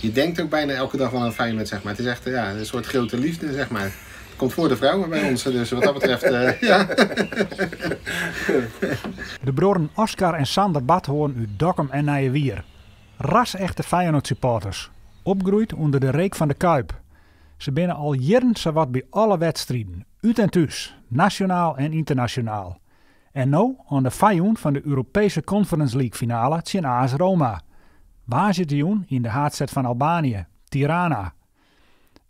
je denkt ook bijna elke dag wel aan Feyenoord, zeg maar. Het is echt een soort grote liefde, zeg maar. Het komt voor de vrouwen bij ons, dus wat dat betreft, ja. De broeren Oscar en Sander Badhoorn uit Dokkum en Nijewier. Ras-echte Feyenoord supporters. Opgroeid onder de reek van de Kuip. Ze binnen al jaren zowat bij alle wedstrijden. Uit en thuis, nationaal en internationaal. En nu aan de Feyenoord van de Europese Conference League finale tegen AS Roma. Waar zit de in de haardstad van Albanië, Tirana.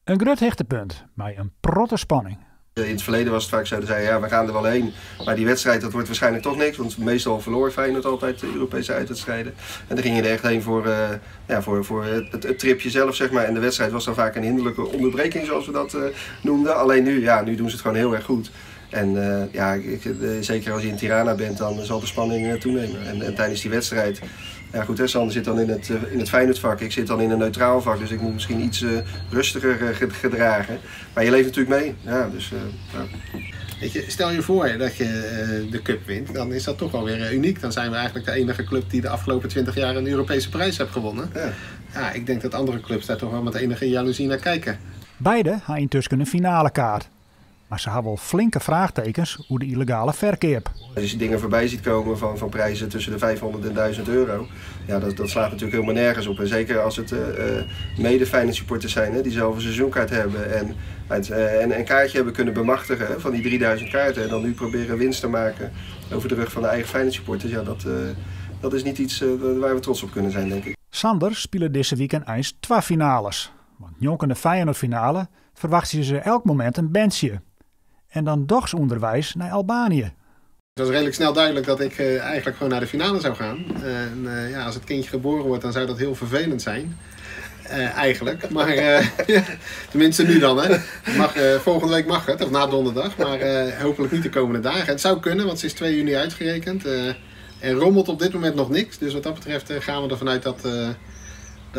Een groot hechtepunt, bij een protte spanning. In het verleden was het vaak zo, dat zeiden we gaan er wel heen. Maar die wedstrijd, dat wordt waarschijnlijk toch niks. Want meestal verloor Feyenoord altijd de Europese uitwedstrijden. En dan ging je er echt heen voor het tripje zelf, zeg maar. En de wedstrijd was dan vaak een hinderlijke onderbreking, zoals we dat noemden. Alleen nu doen ze het gewoon heel erg goed. En zeker als je in Tirana bent, dan zal de spanning toenemen. En tijdens die wedstrijd, ja goed, Sander zit dan in het Feyenoordvak, ik zit dan in een neutraal vak, dus ik moet misschien iets rustiger gedragen. Maar je leeft natuurlijk mee, ja, dus... Weet je, stel je voor dat je de cup wint, dan is dat toch wel weer uniek. Dan zijn we eigenlijk de enige club die de afgelopen 20 jaar een Europese prijs heeft gewonnen. Ja, ik denk dat andere clubs daar toch wel met enige jaloezie naar kijken. Beide hebben intussen een finale kaart. Maar ze hebben wel flinke vraagtekens hoe de illegale verkeer. Als je dingen voorbij ziet komen van prijzen tussen de 500 en 1000 euro, ja, dat slaat natuurlijk helemaal nergens op. En zeker als het mede Feyenoord supporters zijn, die zelf een seizoenkaart hebben en een kaartje hebben kunnen bemachtigen van die 3000 kaarten. En dan nu proberen winst te maken over de rug van de eigen Feyenoord supporters. Ja, dat is niet iets waar we trots op kunnen zijn, denk ik. Sander speelde deze weekend eens 2 finales. Want jonkende Feyenoord finale verwachten ze elk moment een bandje. En dan dogsonderwijs naar Albanië. Het was redelijk snel duidelijk dat ik eigenlijk gewoon naar de finale zou gaan. Als het kindje geboren wordt, dan zou dat heel vervelend zijn. Eigenlijk. Maar tenminste nu dan. Hè. Volgende week mag het, of na donderdag. Maar hopelijk niet de komende dagen. Het zou kunnen, want ze is 2 juni uitgerekend. Er rommelt op dit moment nog niks. Dus wat dat betreft gaan we ervan uit dat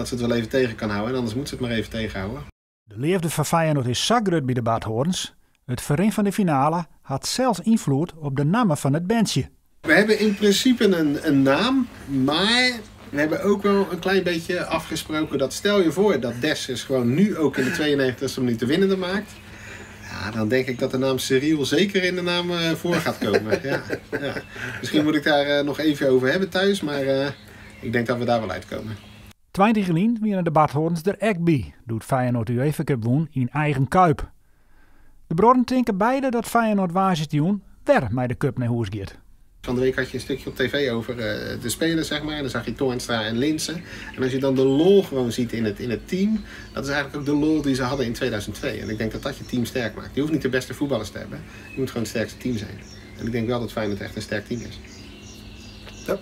ze het wel even tegen kan houden. En anders moet ze het maar even tegenhouden. De liefde van Feyenoord is zo groot bij de Badhoorns. Het verin van de finale had zelfs invloed op de namen van het bandje. We hebben in principe een naam, maar we hebben ook wel een klein beetje afgesproken dat stel je voor dat Dessers gewoon nu ook in de 92e minuut de winnende maakt. Ja, dan denk ik dat de naam Cyril zeker in de naam voor gaat komen. Ja. Misschien moet ik daar nog even over hebben thuis, maar ik denk dat we daar wel uitkomen. 20 geleden winnen de Badhoorns er echt bij, doet Feyenoord UEFA Cup woen in eigen Kuip. De bronnen denken beide dat Feyenoord waarschuwt weer met de cup naar huis gaat. Van de week had je een stukje op tv over de spelers, zeg maar. En dan zag je Toornstra en Linssen. En als je dan de lol gewoon ziet in het team, dat is eigenlijk ook de lol die ze hadden in 2002. En ik denk dat dat je team sterk maakt. Je hoeft niet de beste voetballers te hebben. Je moet gewoon het sterkste team zijn. En ik denk wel dat Feyenoord echt een sterk team is. Ja.